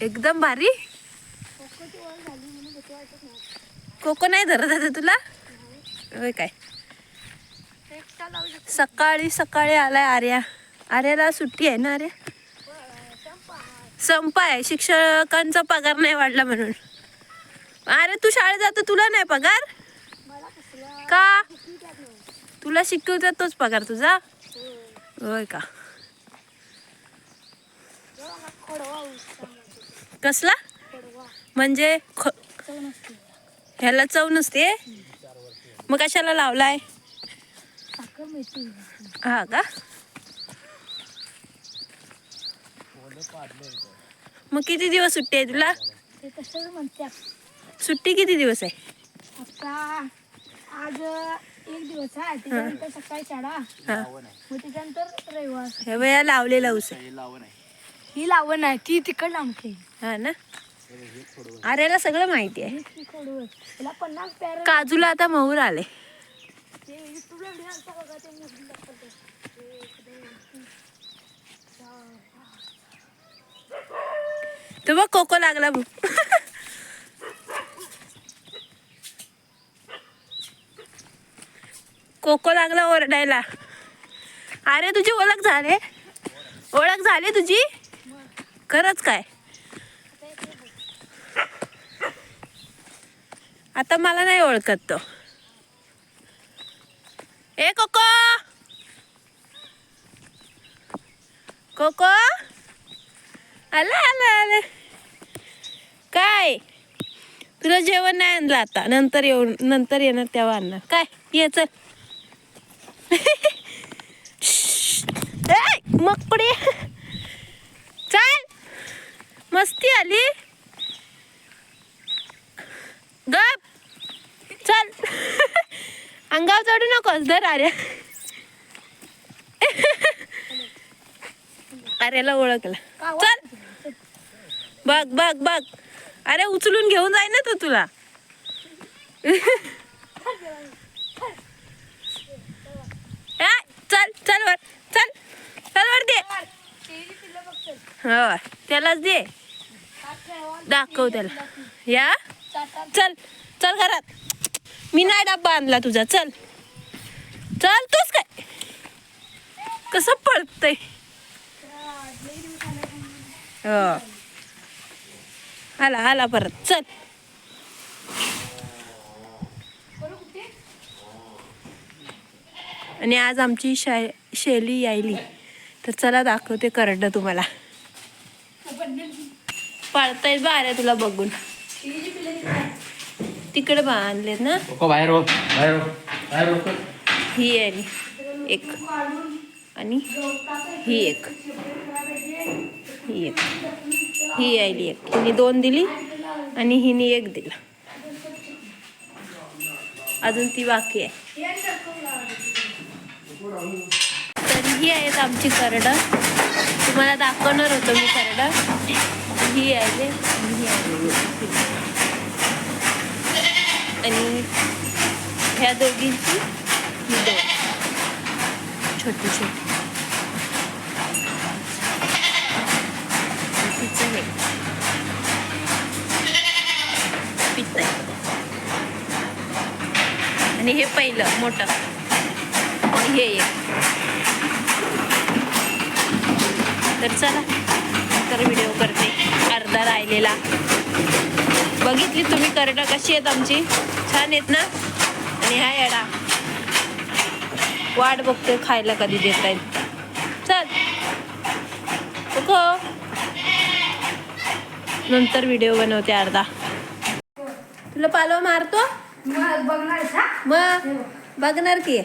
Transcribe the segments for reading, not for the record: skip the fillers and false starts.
एकदम भारी. कोको नाही धरत आता तुला होय काय? सकाळी सकाळी आलाय आर्या. आर्याला सुट्टी आहे ना? आर्या संप आहे, शिक्षकांचा पगार नाही वाढला म्हणून. अरे तू शाळेत जातो, तुला नाही पगार का? तुला शिकवतात तोच पगार तुझा होय का? कसला म्हणजे? ह्याला चव नसते मग कशाला लावलाय? हा का? मग किती दिवस सुट्टी आहे तुला? सुट्टी किती दिवस आहे? आता आज एक दिवस आहे, त्याच्यानंतर सकाळी शाळा, मग त्याच्यानंतर रविवार. हे वेळा लावलेला ऊस आहे. ही लावण आहे ती तिकड लांबते. हा ना? आर्याला सगळं माहिती आहे. तिला 50 पेर. काजूला आता मोहर आले. तो बघ कोको लागला बघ. कोको लागला ओरडायला. अरे तुझी ओळख झाली? ओळख झाली तुझी खरंच काय? आता मला नाही ओळखत तो. ए कोको, कोको आले आले आले. काय तुला जेवण नाही आणलं आता? नंतर येणार तेव्हा आणणार. काय ये चल. मकपडे चल, मस्ती आली. गप चल. अंगावर चढू नकोस. धर आर्या. आर्याला ओळखला. चल बघ बघ बघ. अरे उचलून घेऊन जाय ना तो तुला. चल चल वर चल. चल वर दे. हो त्यालाच दे. दाखव त्याला. या चल चल घरात. मी नाही डब्बा आणला तुझा. चल चल. तूच काय कसं पळतय? हो आला आला परत. चल आणि आज आमची शैली यायली तर चला दाखवते करडं तुम्हाला. पाळतायत बा आर्या तुला बघून. तिकडे बा आणलेत ना. बाहेर हो, बाहेर हो, बाहेर हो. ही आली एक आणि ही एक. ही एक. ही आली एक. हिने 2 दिली आणि हिने 1 दिला. अजून ती बाकी आहे. तर ही आहेत आमची करडं. तुम्हाला दाखवणार होतो मी करडं. ही आहे आणि ह्या दोघींची ही 2 छोटी छोटी. तिचं हे पित्त आहे आणि हे पहिलं मोठं आणि हे एक. तर चला नंतर व्हिडिओ करते. अर्धा राहिलेला. बघितली तुम्ही करडं कशी आहेत आमची? छान आहेत ना? आणि हा येडा वाट बघतोय खायला कधी देत आहेत. चल नंतर व्हिडिओ बनवते अर्धा. तुला पालव मारतो मग बघणार की.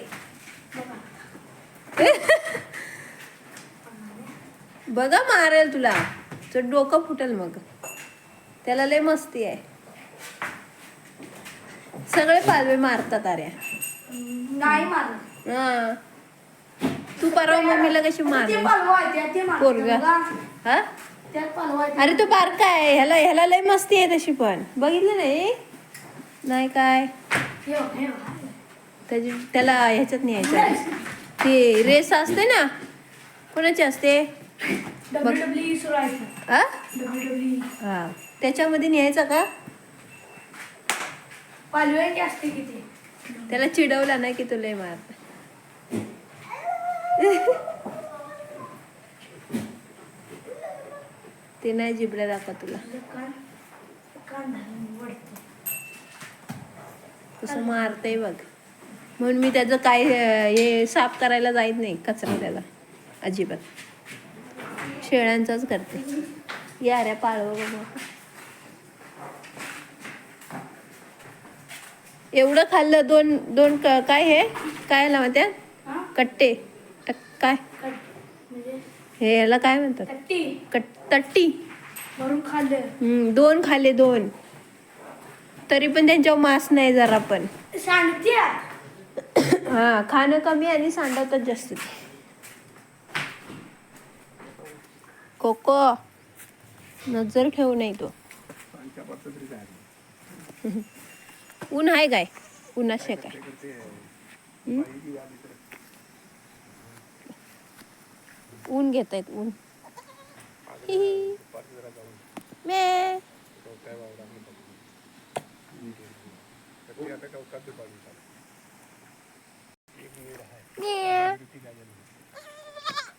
बघा मारेल तुला. तुझं डोकं फुटेल मग. त्याला लय मस्ती आहे. सगळे पालवे मारतात आर्या. नाही मारत. हा तू परवा मम्मीला कशी मारली पोरगा? हा अरे तो बारका आहे. ह्याला लय मस्ती आहे तशी. पण बघितलं नाही काय त्याला ह्याच्यात न्यायचं. ते रेस असते ना कोणाची असते? WWE सुरू आहे. आ डब्ल्यू हा त्याच्यामध्ये न्यायचा का? पालव्यांची असते किती त्याला चिडवला नाही की तुला मारत. ते नाही जिबड्या दाखवा तुला. कसं मारतय बघ. म्हणून मी त्याचं काय हे साफ करायला जायत नाही कचरा त्याला अजिबात. शेळ्यांचाच करते. या रे पाळव बघ. एवढं खाल्लं दोन दोन काय हे काय म्हणतात कट्टे काय म्हणजे हे याला काय म्हणतात तट्टी भरून खाल्लं. 2 खाल्ले 2 तरी पण त्यांच्यावर मांस नाही जरा पण. सांडते हा खाणं कमी आणि सांडवतात जास्त. कोको नजर ठेवू नये तो. ऊन आहे काय उन्हाशे काय ऊन घेत आहेत ऊन. मे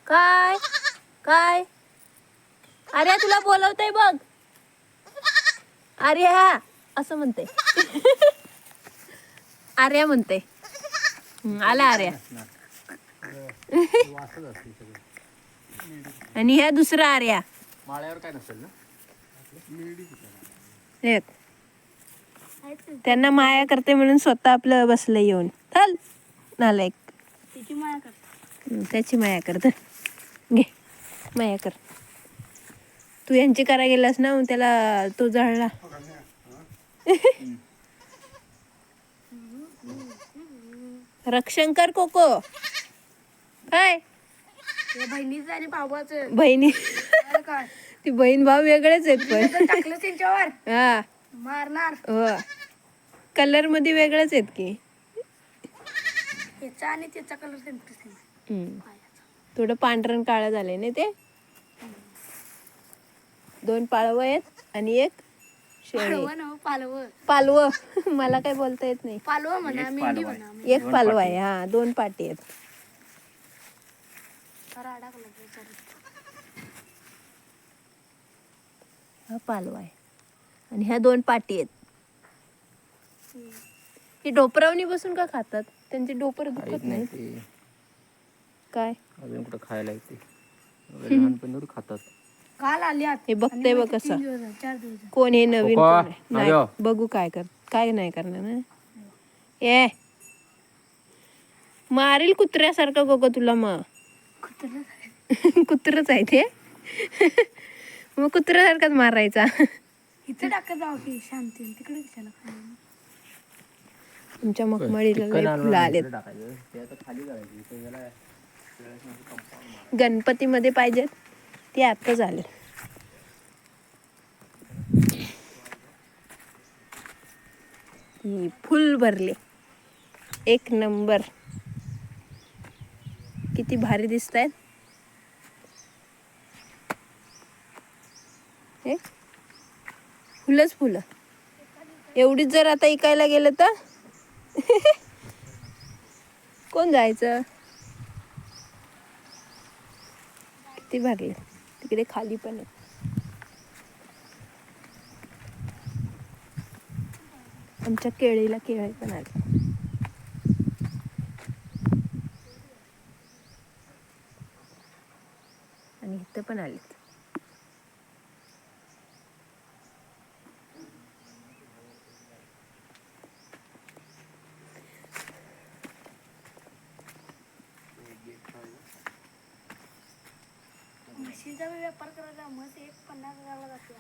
काय काय अरे तुला बोलवतय बघ. अरे हा असं म्हणते. आर्या म्हणते. आला आर्या. आणि ह्या दुसरा आर्या. माळ्यावर काय नसेल ना. एक त्यांना माया करते म्हणून स्वतः आपलं बसलं येऊन. चल नालायक. तिची माया कर. त्याची माया कर. घे माया कर. तू यांची करा गेलास ना मग त्याला तो जळला. रक्षण कर कोको. काय बहिणीचं आणि भावाचं बहिणी काय ती बहीण भाऊ वेगळेच आहेत पण. टाकलं त्यांच्यावर हा मारणार. हो कलर मध्ये वेगळेच आहेत की. याचा आणि त्याचा कलर सेम. थोडं पांढरण काळं झालंय ना ते. 2 पाळवं आहेत आणि 1 शेळी. पालव मला काय बोलता येत नाही. पालव म्हणा मेंढी म्हणा. 1 पालव आहे. हा 2 पाटी आहेत. हा पालव आहे आणि ह्या 2 पाटी आहेत. हे डोपरावणी बसून का खातात? त्यांचे डोपर दुखत नाही काय? अजून कुठं खायला येते लहानपणी खातात. काल आल्यात. हे बघते बघ कसं 4 दिवस. कोण हे नवीन कोको, कोण आहे? नाही आयो. बघू काय नाही करणार ना. ए मारील कुत्र्यासारखं गोगो तुला. मग कुत्रच आहे ते. मग कुत्र्यासारखाच मारायचा. इथे टाकत जाऊ की शांती तिकडे कशाला तुमच्या मखमळीला लय फुलं आलेत. गणपतीमध्ये पाहिजेत ते आता झाले. फुल भरले 1 नंबर. किती भारी दिसत आहेत. फुलंच फुलं. एवढीच जर आता इकायला गेलं तर कोण जायचं. किती भरले. तिकडे खाली पण आहे. आमच्या केळीला केळी पण आले. आणि इथं पण आलेत. म्हशीचा व्यापार करायला म्हस 50,000 जाते.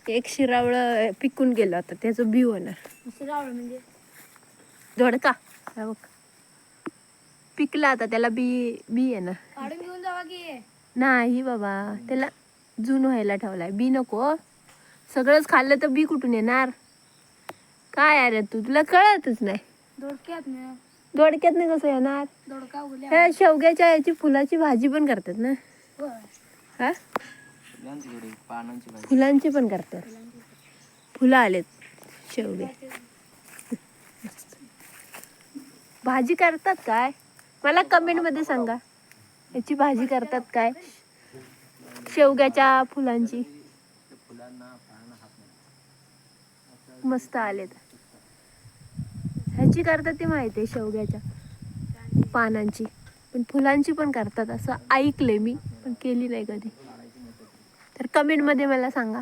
एक शिरावळं पिकून गेलं होतं त्याचं बी होणार. शिरावळ म्हणजे दोडका बघ पिकला आता त्याला बी येणार. काढून घेऊन जावा की. नाही बाबा त्याला जून व्हायला ठेवलाय. बी नको. सगळंच खाल्लं तर बी कुठून येणार. काय अरे तुला कळतच नाही. दोडक्यात नाही कसं येणार. दोडका ह्या शेवग्याच्या याची फुलाची भाजी पण करतात ना. हा फुलांची थोडी पानांची भाजी. फुलांची पण करतात. फुलं आलेत शेवगे. भाजी करतात काय मला कमेंट मध्ये सांगा. याची भाजी करतात काय शेवग्याच्या फुलांची. फुलांना पानांना हात नाही. मस्त आलेत. ह्याची करतात ती माहिती आहे शेवग्याच्या पानांची. पण फुलांची पण करतात असं ऐकले मी पण केली नाही कधी. तर कमेंट मध्ये मला सांगा.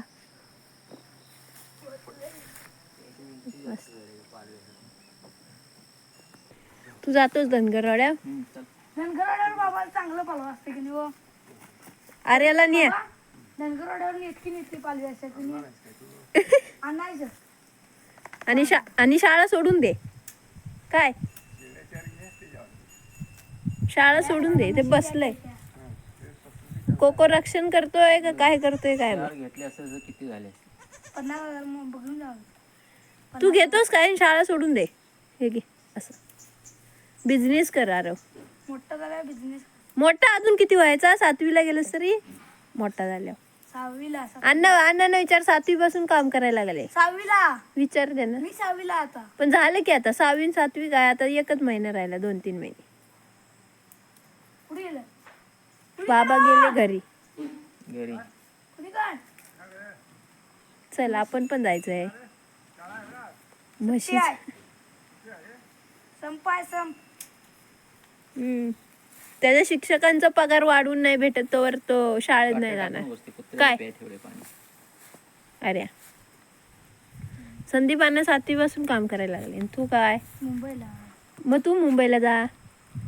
तू जातोस धनगरवाड्या. चल. धनगरवाड्यावर बाबा चांगलं पालव असते की नाही हो? आर्याला नाही धनगरवाड्यावर इतकी नेते पालवी असते की नाही आणायचं. आणि शाळा सोडून दे. काय शाळा सोडून दे. ते बसलंय कोको रक्षण करतोय का काय करतोय काय माहित. घेतले असं किती झाले? 50,000 मग बघून जावं. तू घेतोस काय शाळा सोडून दे. हे घे असं बिझनेस कर. अरे मोठा झाला बिझनेस. मोठा अजून किती व्हायचा? 7वीला गेलस तरी मोठा झाल्यावर. 6वीला. अण्णा विचार 7वी पासून काम करायला लागले. 6वीला विचार दे ना. मी 6वीला आता. पण झालं की आता 6वी आणि 7वी काय आता एकच महिना राहिला. 2-3 महिने. कुठे गेलं? बाबा गेले घरी. घरी कुठे काय? चल आपण पण जायचंय. म्हशी. संपाय संप. त्याच्या शिक्षकांचा पगार वाढवून नाही भेटत तोवर तो शाळेत नाही जाणार. काय अरे संदीपांना 7वी पासून काम करायला लागले. तू काय मुंबईला. मग तू मुंबईला जा.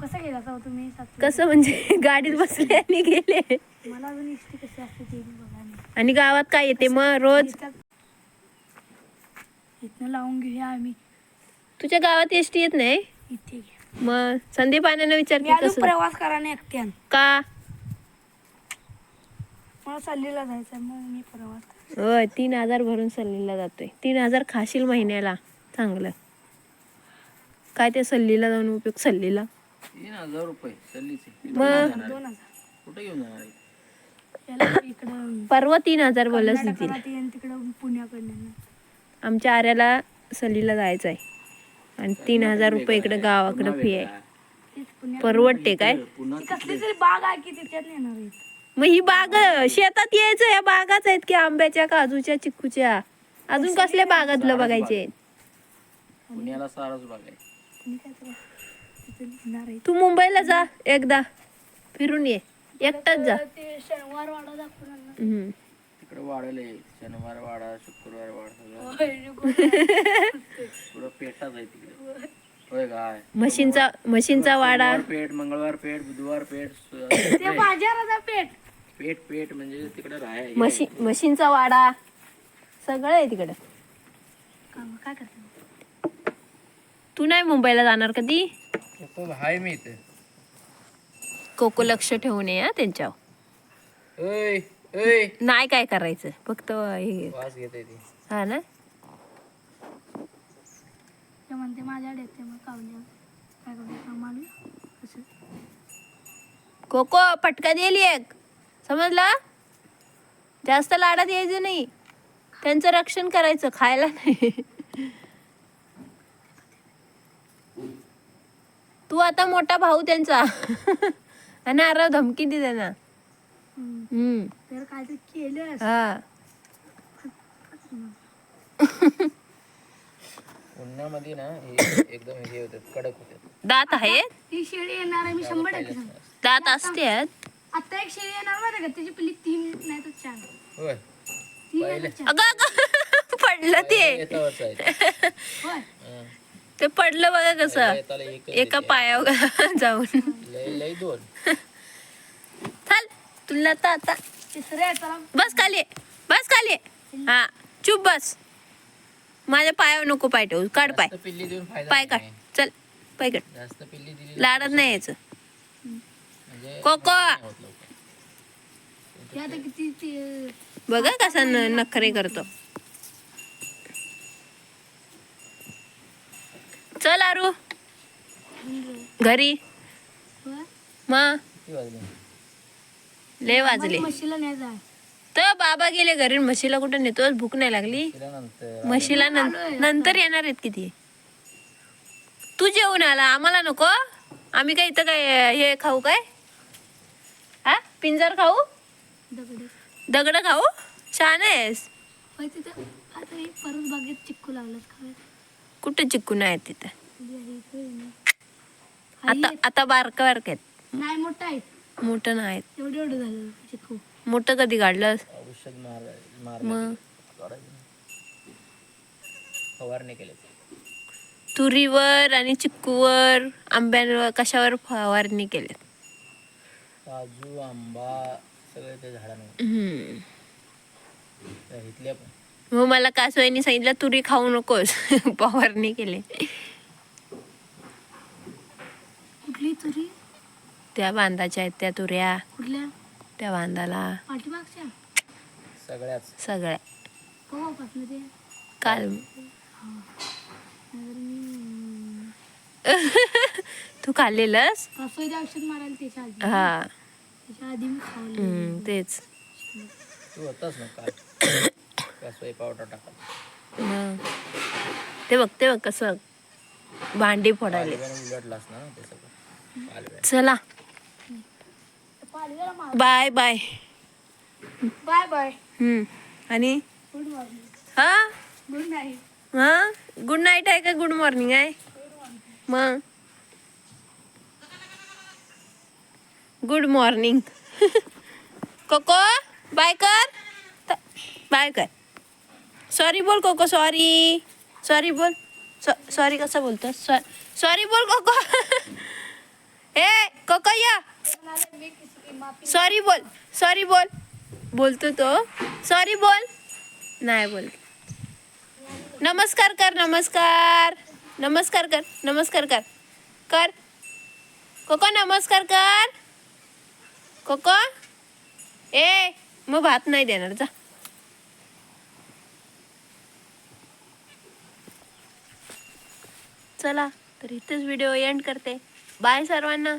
कसं गेला होता तुम्ही? 7वी? कसं म्हणजे गाडीत बसले आणि गेले. मला अजून इष्टी कशी असते ते बघा नाही. आणि गावात काय येते मग रोज? इथनं लावून घेऊया आम्ही. तुझ्या गावात एसटी येत नाही? इथे घ्या. मग संदीपानानं विचार मी की अजून कसं प्रवास करा नाही एकट्यान. का? मला सल्लीला जायचं मग मी प्रवास करते. होय 3,000 भरून सल्लीला जातोय. 3,000 खाशील महिन्याला. चांगलं काय ते सल्लीला जाऊन उपयोग. सल्लीला 3,000 रुपये सल्लीचे. मग 2,000. कुठे घेऊन जाणार आहे? याला इकडं परवा 3,000 बोलस देतील. कर्नाटकाला ते तिकडं पुण्याकडनं. आमच्या आर्याला सलीला जायचं आहे आणि 3,000 रुपये इकडे गावाकडे फी आहे. तेच पुण्या. परवडते काय? पुन्हा कसली तरी बाग आहे की तिच्यात नेणार आहेत. मग ही बाग शेतात यायचं. या बागाच आहेत की आंब्याच्या, काजूच्या, चिक्कूच्या. अजून कसल्या बागातलं बघायचे? पुण्याला सारस बाग आहे. मी काय करू? तिथे नेणार आहेत. तू मुंबईला जा एकदा फिरून ये. एकटाच जा. ते शनिवार वाडा दाखवून आणणार. तिकडे वाढवले शनिवार वाडा, शुक्रवार वाडा सगळं होय, पुढं पेटाच आहे तिकडे. होय काय? म्हशींचा वाडा. पेठ, मंगळवार पेठ, बुधवार पेठ, ते बाजाराचा पेठ. पेठ पेठ म्हणजे तिकडे राहाय. म्हशींचा वाडा सगळं आहे तिकडं. काय करते? तू नाही मुंबईला जाणार कधी? हाय मी इथे. कोको लक्ष ठेवून ये त्यांच्यावर. ओय ओय नाही काय करायचं फक्त हे. वास घेते ती. हा ना. ते म्हणते माझ्याकडे येते मग कावल्या काय करू मालू कसं. कोको पटका दिली एक. समजला? जास्त लाडात यायचं नाही. त्यांचं रक्षण करायचं, खायला नाही. तू आता मोठा भाऊ त्यांचा. आणि अरे धमकी दे त्यांना. तर काय ते केलं. हा उन्हामध्ये ना हे एकदम हे होतात, कडक होतात. दात आहेत. ती शेळी येणार आहे मी 100% सांगते. दात असतात. आता एक शेळी येणार माहिती का त्याची पिल्ली 3 नाही तर 4. होय 3 नाही तर 4. अगं पडलं ते. येतावरच आहे. होय. ते पडलं बघा कसं येताला एकच एका पायावर जाऊन. लय लय दोन. चल तुला तर आता तिसऱ्या येताला बस खाली, बस खाली. हा चुप बस. माझ्या पायावर नको पाय ठेवू. काढ पाय. जास्त पिल्ली देऊन फायदा पाय काढ. नाही. चल पाय काढ. जास्त पिल्ली दिली लाडत नाही यायचं. म्हणजे कोको नाही होत लवकर. ते आता किती ते बघा कसा नखरे करतो. चल आरू घरी. होय. मग किती वाजले? लय वाजले. म्हशीला नाही जाय. तर बाबा गेले घरी, म्हशीला कुठं नेतो? भूक नाही लागली त्यानंतर म्हशीला? नंतर येणार आहेत किती? तू जेवून आला, आम्हाला नको? आम्ही काय इथं काय हे खाऊ काय? हा, पिंजर खाऊ? दगड दगड खाऊ? छान आहेस. तिथं आता हे परत बागेत चिक्कू लागलं खायला. कुठं चिक्कू नाही आहेत तिथं? आई आता बारक बारक आहेत, नाही मोठा आहे. मोठं नाहीत. एवढं एवढं झालं चिक्कू. मोठं कधी काढलंस? औषध मार मग फवारणी केले. तुरीवर आणि चिक्कूवर, आंब्यांवर कशावर फवारणी केली? काजू, आंबा सगळे ते झाडांवर. इथल्या पण मग मला कासवाईनी सांगितलं तुरी खाऊ नकोस. फवारणी केली. कुठली तुरी? त्या बांधाच्या आहेत त्या तुऱ्या, कुठल्या? त्या बांधाला पाठीमागच्या सगळ्याच. सगळ्या. कवापासून ते? काल तू खाल्लेलंस? कासवाचं औषध मारायला त्याच्या आधी. हा. त्याच्या आधी मी खाल्लं. तेच. तू होतास ना काल. कसं पावडर टाका. ते बघ कसं भांडी फोडायले. उलटलास ना ते सगळं. चला पालव्याला मार. Bye bye. Bye bye. आणि गुड मॉर्निंग. हा गुड नाईट. हा, गुड नाईट आहे का गुड मॉर्निंग आहे? मग गुड मॉर्निंग. कोको बाय कर, बाय कर. सॉरी बोल कोको, सॉरी. सॉरी बोल. सॉरी कसं बोलतो? सॉरी बोल कोको. ए कोको या, सॉरी बोल. सॉरी बोल. बोलतो तो, सॉरी बोल. नाही बोल. नमस्कार कर, नमस्कार. नमस्कार कर, नमस्कार कर. कर कोको, नमस्कार कर. कोको ए, मग भात नाही देणार जा. चला तर इथेच व्हिडिओ एंड करते. बाय सर्वांना.